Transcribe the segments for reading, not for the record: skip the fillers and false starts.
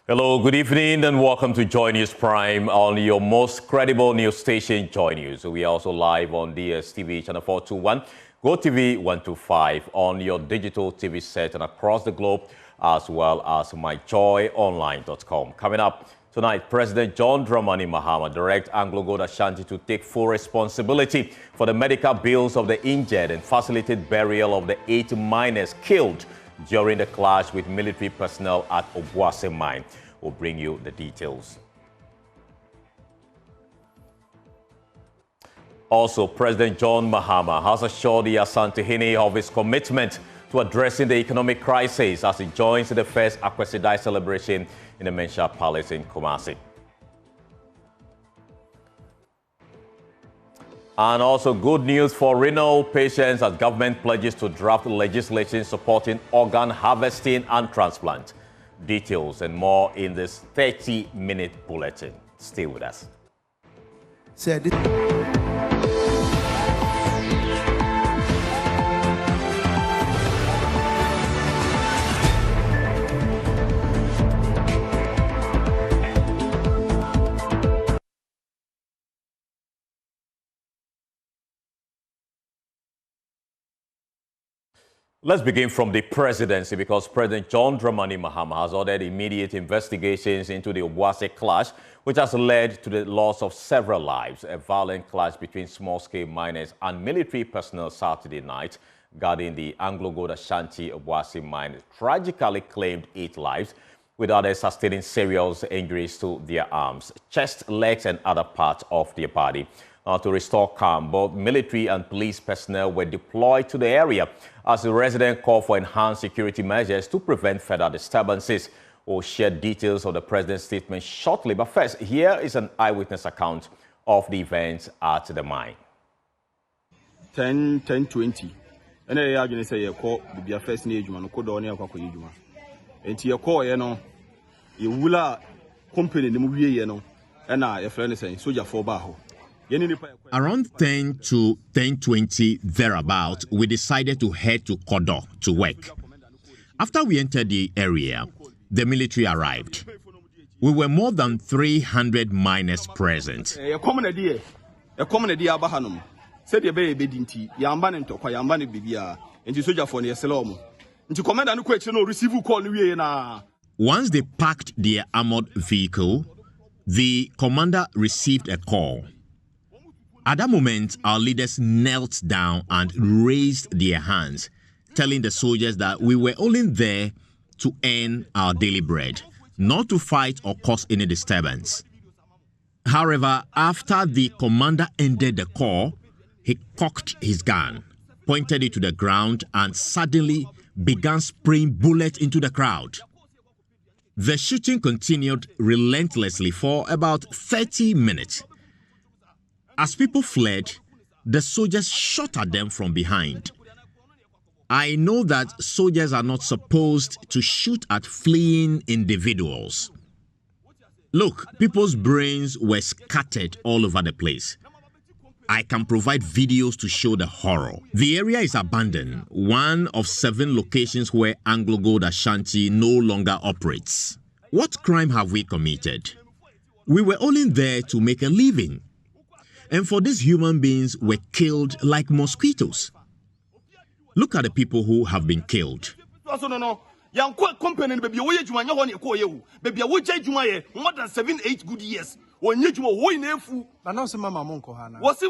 Hello, good evening, and welcome to JoyNews Prime on your most credible news station, Joy News. We are also live on DSTV channel 421, GoTV 125 on your digital TV set and across the globe, as well as myjoyonline.com. Coming up tonight, President John Dramani Mahama directs AngloGold Ashanti to take full responsibility for the medical bills of the injured and facilitate burial of the 8 miners killed during the clash with military personnel at Obuasi Mine. We'll bring you the details. Also, President John Mahama has assured the Asantehene of his commitment to addressing the economic crisis as he joins the first Akwesidai celebration in the Mensah Palace in Kumasi. And also good news for renal patients as government pledges to draft legislation supporting organ harvesting and transplant. Details and more in this 30-minute bulletin. Stay with us. Let's begin from the presidency because President John Dramani Mahama has ordered immediate investigations into the Obuasi clash, which has led to the loss of several lives. A violent clash between small-scale miners and military personnel Saturday night guarding the AngloGold Ashanti Obuasi mine tragically claimed 8 lives, with others sustaining serious injuries to their arms, chest, legs, and other parts of their body. To restore calm, both military and police personnel were deployed to the area as the resident called for enhanced security measures to prevent further disturbances. We'll share details of the president's statement shortly, but first, here is an eyewitness account of the events at the mine. 10:20. And I are going to say, you call the first age, man, could only have a coyuma. And to your call, you know, you will company the movie, you know, and I, a friend saying, Soldier for Baho. Around 10 to 10:20 thereabout, we decided to head to Kodo to work. After we entered the area, the military arrived. We were more than 300 miners present. A common idea Bahanum. Said your baby dinty, Yamban and Toka Yambani Bibia, and to soldier for near Salom. And to command and question or receive call now. Once they packed their armored vehicle, the commander received a call. At that moment, our leaders knelt down and raised their hands, telling the soldiers that we were only there to earn our daily bread, not to fight or cause any disturbance. However, after the commander ended the call, he cocked his gun, pointed it to the ground, and suddenly began spraying bullets into the crowd. The shooting continued relentlessly for about 30 minutes. As people fled, the soldiers shot at them from behind. I know that soldiers are not supposed to shoot at fleeing individuals. Look, people's brains were scattered all over the place. I can provide videos to show the horror. The area is abandoned, one of 7 locations where AngloGold Ashanti no longer operates. What crime have we committed? We were only there to make a living. And for these human beings were killed like mosquitoes. Look at the people who have been killed. More than 7-8 good years. When you were in a fool, and also Mamma Monko. Was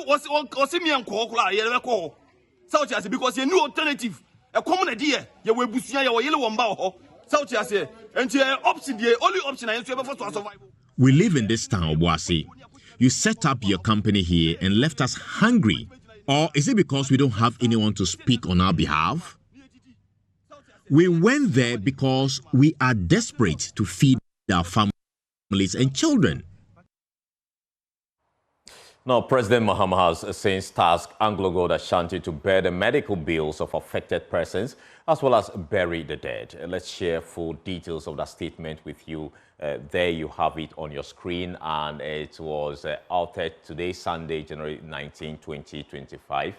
it me and call? South Asia because a new alternative, a common idea. You were Busia or Yellow Wambao. South Asia, and the option, the only option I have for survival. We live in this town, Obuasi. You set up your company here and left us hungry. Or is it because we don't have anyone to speak on our behalf? We went there because we are desperate to feed our families and children. Now, President Mahama has since tasked AngloGold Ashanti to bear the medical bills of affected persons as well as bury the dead. Let's share full details of that statement with you. There you have it on your screen, and it was altered today, Sunday, January 19, 2025.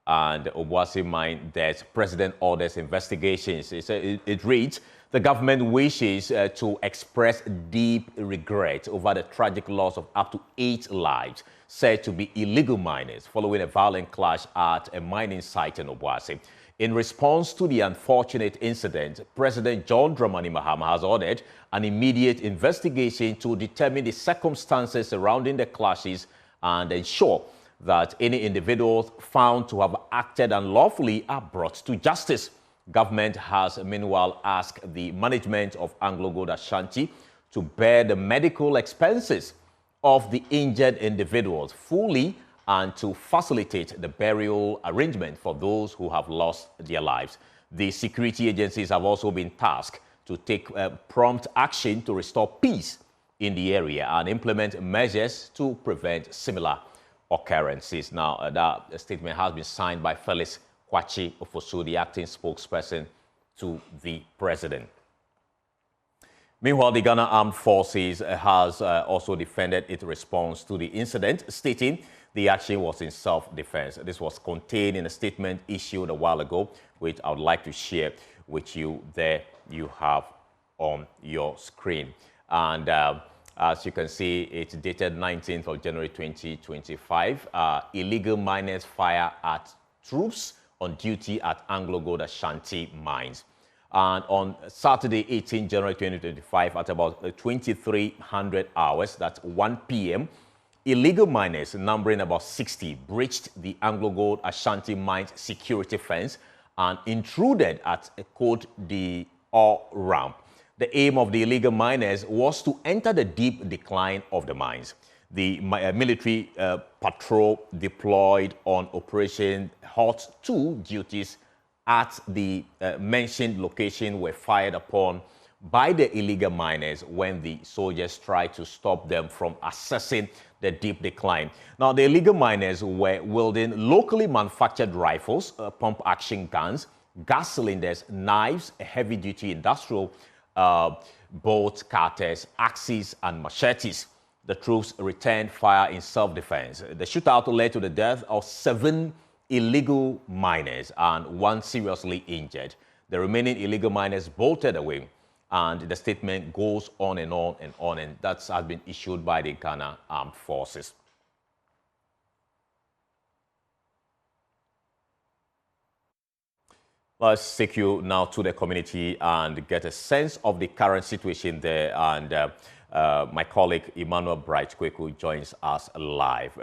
and Obuasi Mine Death. President orders investigations. It reads, the government wishes to express deep regret over the tragic loss of up to 8 lives said to be illegal miners following a violent clash at a mining site in Obuasi. In response to the unfortunate incident, President John Dramani Mahama has ordered an immediate investigation to determine the circumstances surrounding the clashes and ensure that any individuals found to have acted unlawfully are brought to justice. Government has meanwhile asked the management of AngloGold Ashanti to bear the medical expenses of the injured individuals fully and to facilitate the burial arrangement for those who have lost their lives. The security agencies have also been tasked to take prompt action to restore peace in the area and implement measures to prevent similar occurrences. Now, that statement has been signed by Felix Kwachi Ofosu, the acting spokesperson to the president. Meanwhile, the Ghana Armed Forces has also defended its response to the incident, stating the action was in self-defense. This was contained in a statement issued a while ago, which I would like to share with you. There you have on your screen. And as you can see, it's dated 19th of January 2025. Illegal miners fire at troops on duty at AngloGold Ashanti mines. And on Saturday, 18 January 2025, at about 2300 hours, that's 1 p.m., illegal miners numbering about 60 breached the AngloGold Ashanti mines security fence and intruded at a Côte d'Or ramp. The aim of the illegal miners was to enter the deep decline of the mines. The military patrol deployed on Operation Hot 2 duties at the mentioned location were fired upon by the illegal miners when the soldiers tried to stop them from accessing the deep decline. Now, the illegal miners were wielding locally manufactured rifles, pump-action guns, gas cylinders, knives, heavy-duty industrial bolt cutters, axes, and machetes. The troops returned fire in self-defense. The shootout led to the death of 7 illegal miners and 1 seriously injured. The remaining illegal miners bolted away, and the statement goes on and on and on, and that has been issued by the Ghana Armed Forces. Let's take you now to the community and get a sense of the current situation there. And my colleague Emmanuel Bright Kweku joins us live.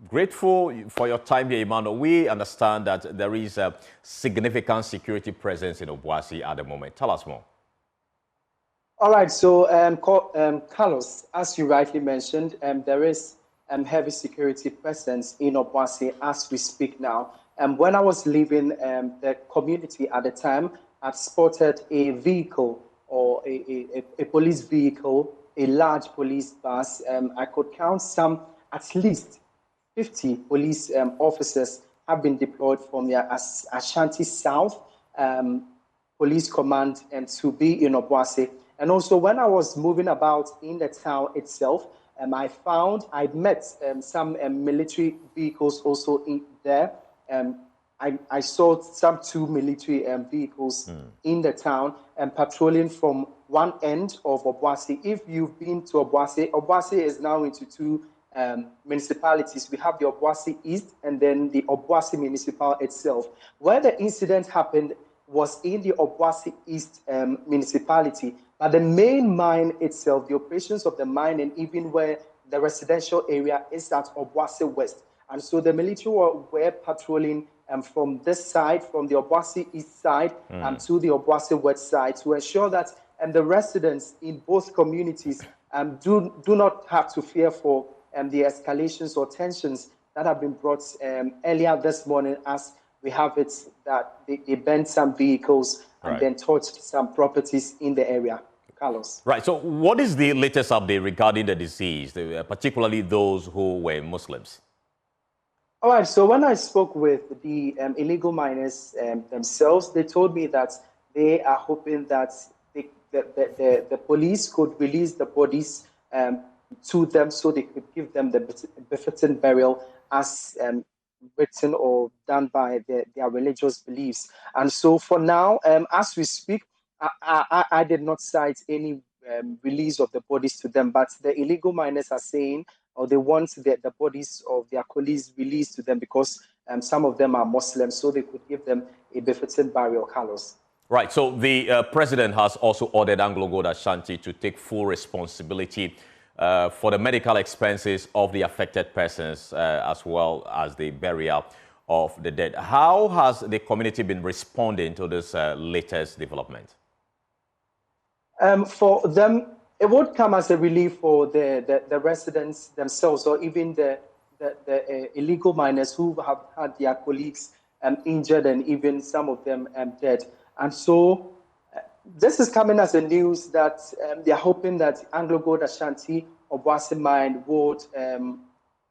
Grateful for your time here, Emmanuel. We understand that there is a significant security presence in Obuasi at the moment. Tell us more. All right, so Carlos, as you rightly mentioned, there is heavy security presence in Obuasi as we speak now. When I was leaving the community at the time, I spotted a vehicle or a police vehicle, a large police bus. I could count at least 50 police officers have been deployed from the Ashanti South Police Command to be in Obuasi. And also, when I was moving about in the town itself, I met some military vehicles also in there. I saw some 2 military vehicles in the town and patrolling from one end of Obuasi. If you've been to Obuasi, Obuasi is now into 2 municipalities. We have the Obuasi East and then the Obuasi municipal itself. Where the incident happened was in the Obuasi East municipality. But the main mine itself, the operations of the mine, and even where the residential area is at Obuasi West. And so the military were patrolling from this side, from the Obuasi East side to the Obuasi West side, to ensure that the residents in both communities do not have to fear for the escalations or tensions that have been brought earlier this morning, as we have it that they burned some vehicles and then torched some properties in the area. Carlos. Right. So what is the latest update regarding the deceased, particularly those who were Muslims? All right. So when I spoke with the illegal miners themselves, they told me that they are hoping that the police could release the bodies to them so they could give them the befitting burial as written or done by their religious beliefs. And so for now, as we speak, I did not cite any release of the bodies to them, but the illegal miners are saying, or they want the bodies of their colleagues released to them because some of them are Muslims, so they could give them a befitting burial, Carlos. Right, so the president has also ordered Anglo Gold Ashanti to take full responsibility for the medical expenses of the affected persons as well as the burial of the dead. How has the community been responding to this latest development? For them, it would come as a relief for the residents themselves, or even the illegal miners who have had their colleagues injured and even some of them dead. And so this is coming as a news that they are hoping that Anglo Gold Ashanti Obuasi Mine would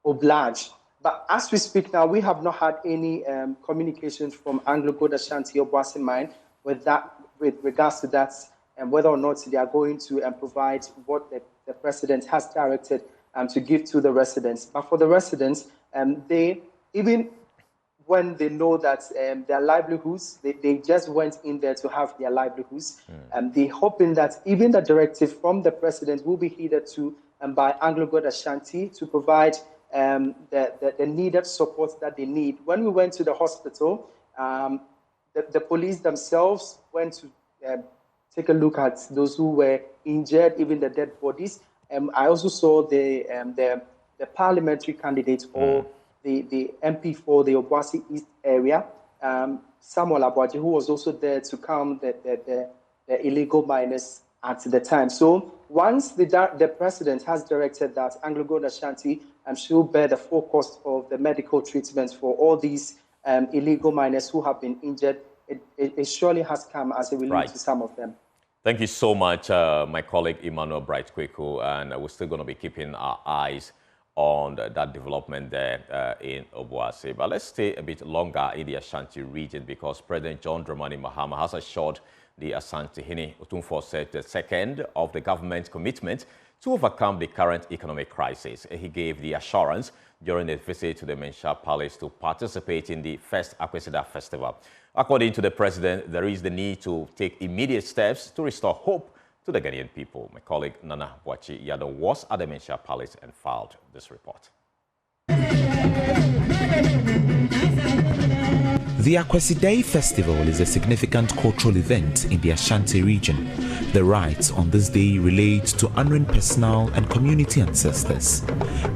oblige. But as we speak now, we have not had any communications from Anglo Gold Ashanti Obuasi Mine with regards to that, and whether or not they are going to provide what the president has directed to give to the residents. But for the residents, they, even when they know that their livelihoods, they just went in there to have their livelihoods, they're hoping that even the directive from the president will be heeded to by Anglo Gold Ashanti to provide the needed support that they need. When we went to the hospital, the police themselves went to take a look at those who were injured, even the dead bodies. I also saw the parliamentary candidate or the MP for the Obuasi East area, Samuel Abuaji, who was also there to calm the illegal miners at the time. So once the president has directed that Anglo Gold Ashanti should bear the full cost of the medical treatment for all these illegal miners who have been injured, it surely has come as a relief to some of them. Thank you so much, my colleague Emmanuel Bright-Kweku, and we're still going to be keeping our eyes on that development there in Obuasi. But let's stay a bit longer in the Ashanti region because President John Dramani Mahama has assured the Asantehene Otumfuo said the second of the government's commitment to overcome the current economic crisis. He gave the assurance during a visit to the Mensah Palace to participate in the first Akwesida Festival. According to the president, there is the need to take immediate steps to restore hope to the Ghanaian people. My colleague Nana Boachi Yado was at the Mensah Palace and filed this report. The Akwesida Festival is a significant cultural event in the Ashanti region. The rites on this day relate to honoring personal and community ancestors.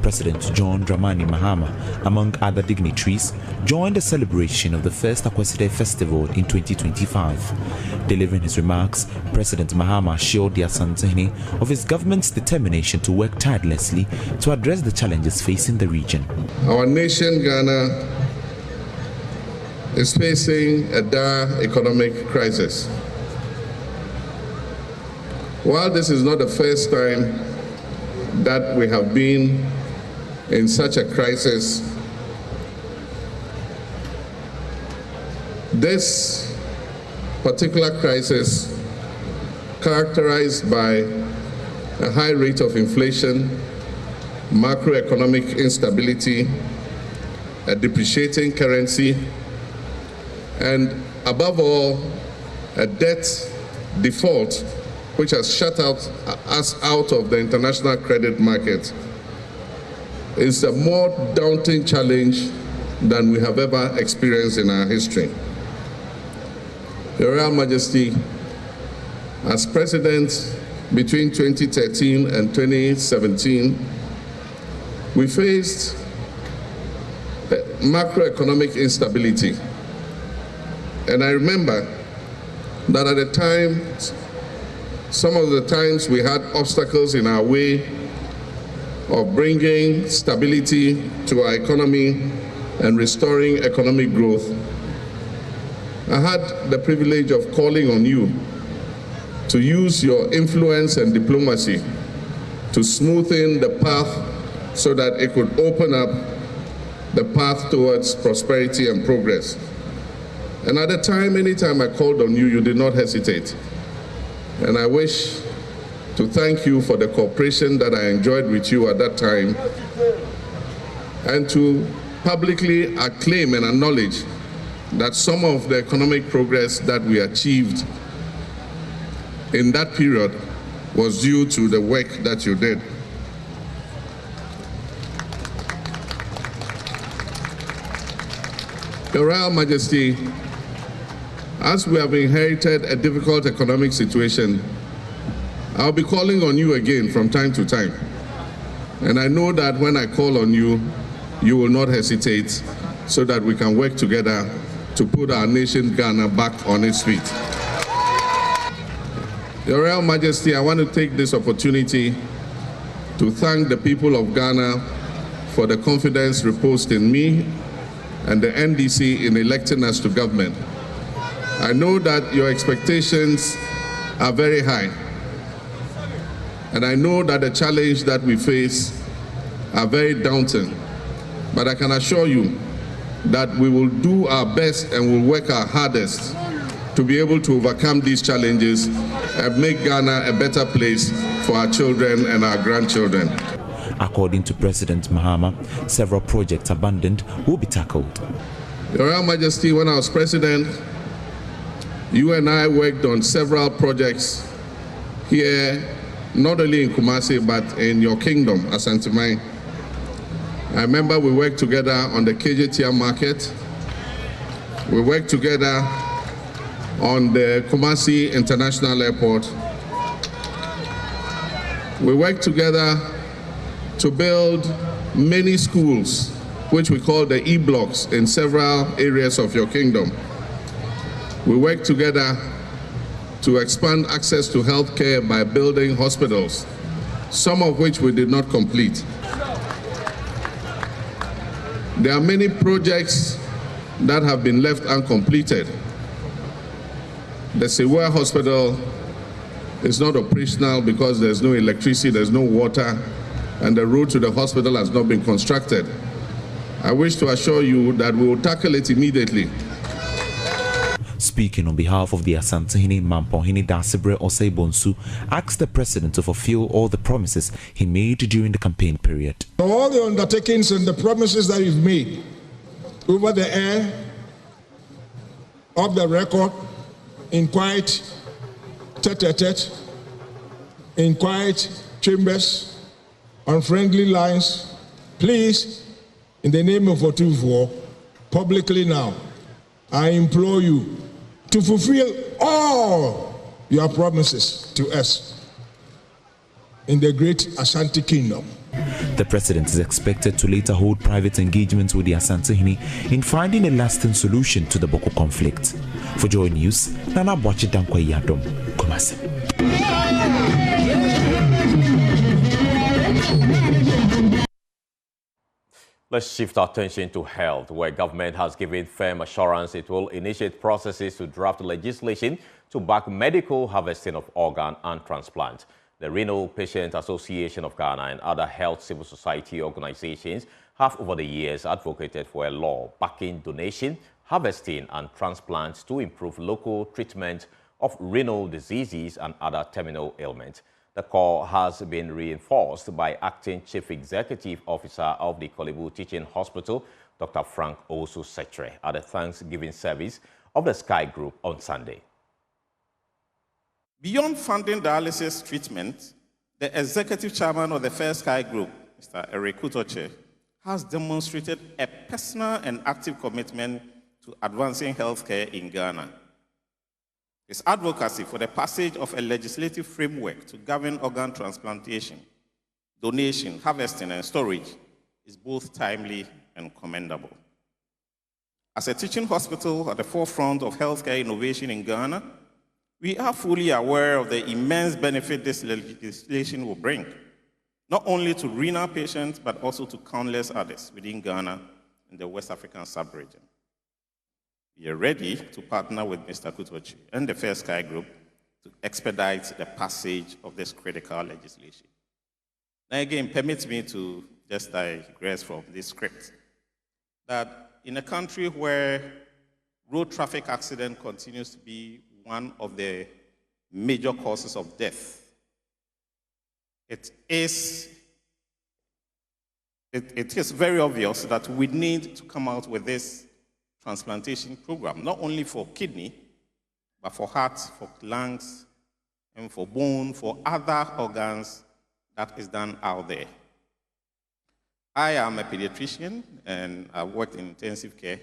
President John Dramani Mahama, among other dignitaries, joined the celebration of the first Akwesida Festival in 2025. Delivering his remarks, President Mahama assured the Asantehene of his government's determination to work tirelessly to address the challenges facing the region. Our nation, Ghana, is facing a dire economic crisis. While this is not the first time that we have been in such a crisis, this particular crisis, characterized by a high rate of inflation, macroeconomic instability, a depreciating currency, and above all, a debt default which has shut us out of the international credit market, is a more daunting challenge than we have ever experienced in our history. Your Royal Majesty, as President between 2013 and 2017, we faced macroeconomic instability. And I remember that at the time, some of the times we had obstacles in our way of bringing stability to our economy and restoring economic growth. I had the privilege of calling on you to use your influence and diplomacy to smoothen the path so that it could open up the path towards prosperity and progress. And at the time, anytime I called on you, you did not hesitate. And I wish to thank you for the cooperation that I enjoyed with you at that time, and to publicly acclaim and acknowledge that some of the economic progress that we achieved in that period was due to the work that you did. Your Royal Majesty, as we have inherited a difficult economic situation, I'll be calling on you again from time to time. And I know that when I call on you, you will not hesitate so that we can work together to put our nation, Ghana, back on its feet. Your Royal Majesty, I want to take this opportunity to thank the people of Ghana for the confidence reposed in me and the NDC in electing us to government. I know that your expectations are very high, and I know that the challenge that we face are very daunting, but I can assure you that we will do our best and will work our hardest to be able to overcome these challenges and make Ghana a better place for our children and our grandchildren. According to President Mahama, several projects abandoned will be tackled. Your Royal Majesty, when I was president, you and I worked on several projects here, not only in Kumasi, but in your kingdom, Asante Mine. I remember we worked together on the KJTR market. We worked together on the Kumasi International Airport. We worked together to build many schools, which we call the E-blocks, in several areas of your kingdom. We worked together to expand access to healthcare by building hospitals, some of which we did not complete. There are many projects that have been left uncompleted. The Sewa Hospital is not operational because there's no electricity, there's no water, and the road to the hospital has not been constructed. I wish to assure you that we will tackle it immediately. Speaking on behalf of the Asantehene, Mampohene Dasibre Osei Bonsu asked the president to fulfill all the promises he made during the campaign period. All the undertakings and the promises that you've made over the air, off the record, in quiet tete-a-tete, in quiet chambers, on friendly lines, please, in the name of Otufuo, publicly now, I implore you to fulfill all your promises to us in the great Ashanti Kingdom. The president is expected to later hold private engagements with the Asantehene in finding a lasting solution to the Boko conflict. For Joy News, Nana Boachi Dankwa Yadom, Kumasi. Let's shift our attention to health, where government has given firm assurance it will initiate processes to draft legislation to back medical harvesting of organ and transplant. The Renal Patient Association of Ghana and other health civil society organizations have over the years advocated for a law backing donation, harvesting and transplants to improve local treatment of renal diseases and other terminal ailments. The call has been reinforced by Acting Chief Executive Officer of the Kolebu Teaching Hospital, Dr. Frank Osu-Setre, at the Thanksgiving service of the Sky Group on Sunday. Beyond funding dialysis treatment, the Executive Chairman of the First Sky Group, Mr. Eric Kutoche, has demonstrated a personal and active commitment to advancing healthcare in Ghana. His advocacy for the passage of a legislative framework to govern organ transplantation, donation, harvesting, and storage is both timely and commendable. As a teaching hospital at the forefront of healthcare innovation in Ghana, we are fully aware of the immense benefit this legislation will bring, not only to renal patients, but also to countless others within Ghana and the West African sub-region. We are ready to partner with Mr. Kutochi and the First Sky Group to expedite the passage of this critical legislation. Now again, permit me to just digress from this script, that in a country where road traffic accident continues to be one of the major causes of death, it is it is very obvious that we need to come out with this transplantation program, not only for kidney, but for heart, for lungs, and for bone, for other organs that is done out there. I am a pediatrician, and I worked in intensive care.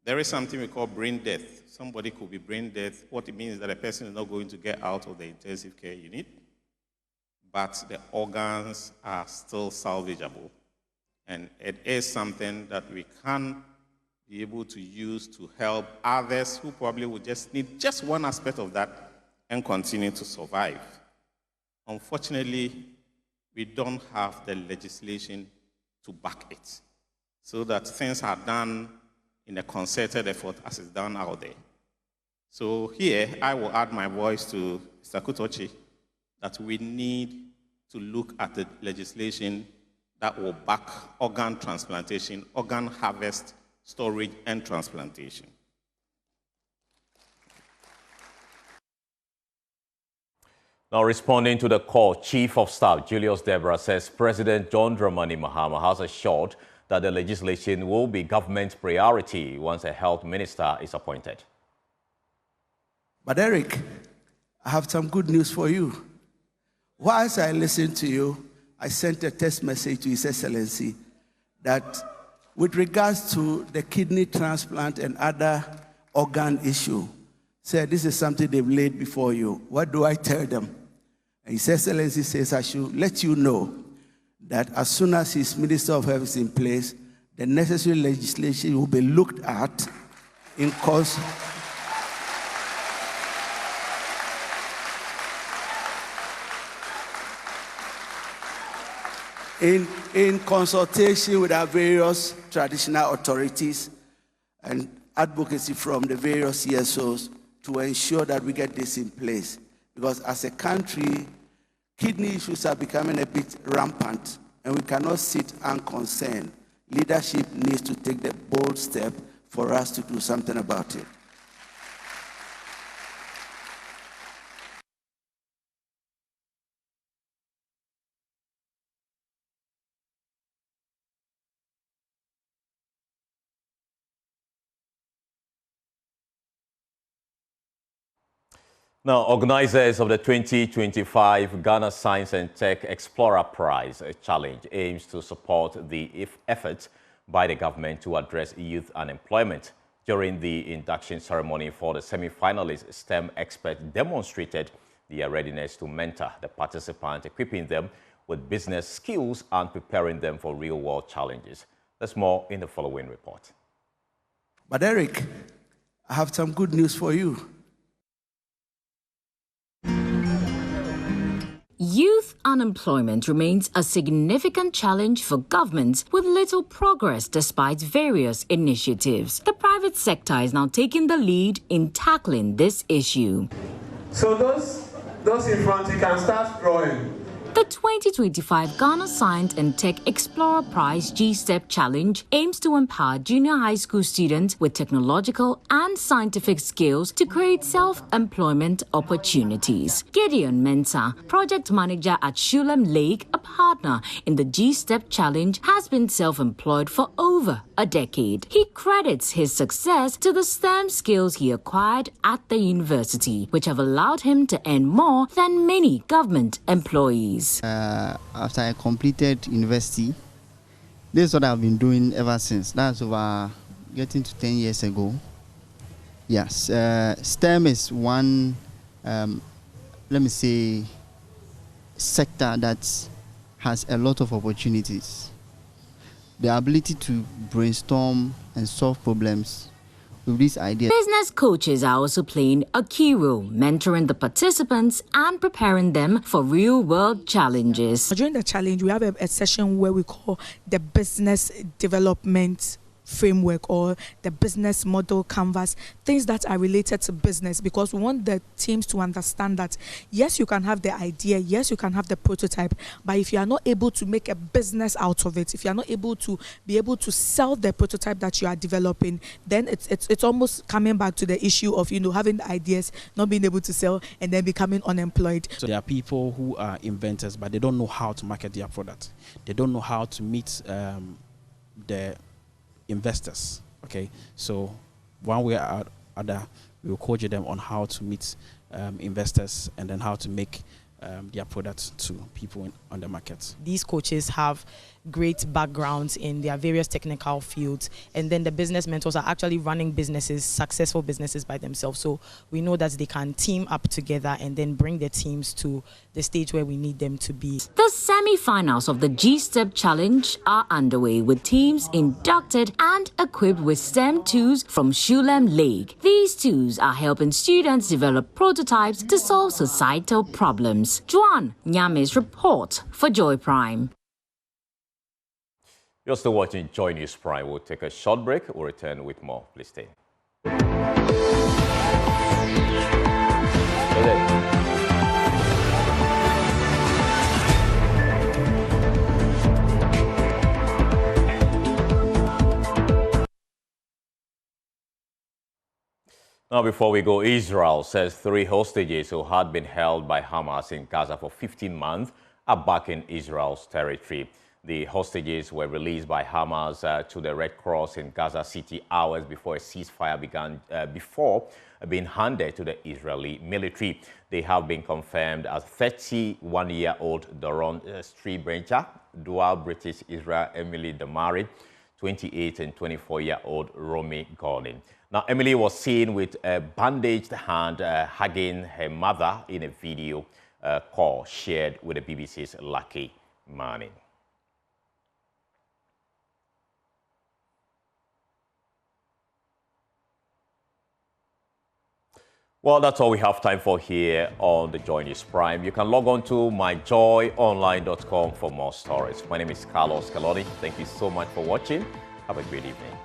There is something we call brain death. Somebody could be brain death. What it means is that a person is not going to get out of the intensive care unit, but the organs are still salvageable. And it is something that we can be able to use to help others who probably would just need just one aspect of that and continue to survive. Unfortunately, we don't have the legislation to back it, so that things are done in a concerted effort as is done out there. So here, I will add my voice to Mr. Kutochi that we need to look at the legislation that will back organ transplantation, organ harvest, storage, and transplantation. Now, responding to the call, Chief of Staff Julius Deborah says President John Dramani Mahama has assured that the legislation will be government priority once a health minister is appointed. But Eric, I have some good news for you. Whilst I listened to you, I sent a text message to His Excellency that with regards to the kidney transplant and other organ issue, said this is something they've laid before you. What do I tell them? And His Excellency says I should let you know that as soon as his Minister of Health is in place, the necessary legislation will be looked at in course. In consultation with our various traditional authorities and advocacy from the various CSOs to ensure that we get this in place. Because as a country, kidney issues are becoming a bit rampant, and we cannot sit unconcerned. Leadership needs to take the bold step for us to do something about it. Now, organizers of the 2025 Ghana Science and Tech Explorer Prize Challenge aims to support the efforts by the government to address youth unemployment. During the induction ceremony for the semi-finalists, STEM experts demonstrated their readiness to mentor the participants, equipping them with business skills and preparing them for real-world challenges. There's more in the following report. But Eric, I have some good news for you. Youth unemployment remains a significant challenge for governments with little progress despite various initiatives. The private sector is now taking the lead in tackling this issue. So those in front, you can start drawing. The 2025 Ghana Science and Tech Explorer Prize G-Step Challenge aims to empower junior high school students with technological and scientific skills to create self-employment opportunities. Gideon Mensah, project manager at Shulem Lake, a partner in the G-Step Challenge, has been self-employed for over a decade. He credits his success to the STEM skills he acquired at the university, which have allowed him to earn more than many government employees. After I completed university, this is what I've been doing ever since. That's over getting to 10 years ago. Yes, STEM is one, let me say, sector that has a lot of opportunities. The ability to brainstorm and solve problems with these ideas. Business coaches are also playing a key role, mentoring the participants and preparing them for real-world challenges. During the challenge, we have a session where we call the business development framework or the business model canvas, things that are related to business, because we want the teams to understand that, yes, you can have the idea, yes, you can have the prototype, but if you are not able to make a business out of it, if you are not able to sell the prototype that you are developing, then it's almost coming back to the issue of, having the ideas, not being able to sell, and then becoming unemployed. So there are people who are inventors, but they don't know how to market their product. They don't know how to meet the investors. Okay, so one way or other, we will coach them on how to meet investors and then how to make their products to people on the market. These coaches have great backgrounds in their various technical fields, and then the business mentors are actually running businesses, successful businesses by themselves. So we know that they can team up together and then bring their teams to the stage where we need them to be. The semi-finals of the G-Step Challenge are underway, with teams inducted and equipped with STEM tools from Shulem Lake. These tools are helping students develop prototypes to solve societal problems. Juan Nyame's report for Joy Prime. You're still watching JoyNews Prime. We'll take a short break. We'll return with more. Please stay. Now, before we go, Israel says 3 hostages who had been held by Hamas in Gaza for 15 months are back in Israel's territory. The hostages were released by Hamas to the Red Cross in Gaza City hours before a ceasefire began, before being handed to the Israeli military. They have been confirmed as 31-year-old Doron Strebrecher, dual British Israel Emily Damari, 28 and 24-year-old Romy Gordon. Now, Emily was seen with a bandaged hand hugging her mother in a video call shared with the BBC's Lucky Manning. Well, that's all we have time for here on the JoyNews Prime. You can log on to myjoyonline.com for more stories. My name is Carlos Caloni. Thank you so much for watching. Have a great evening.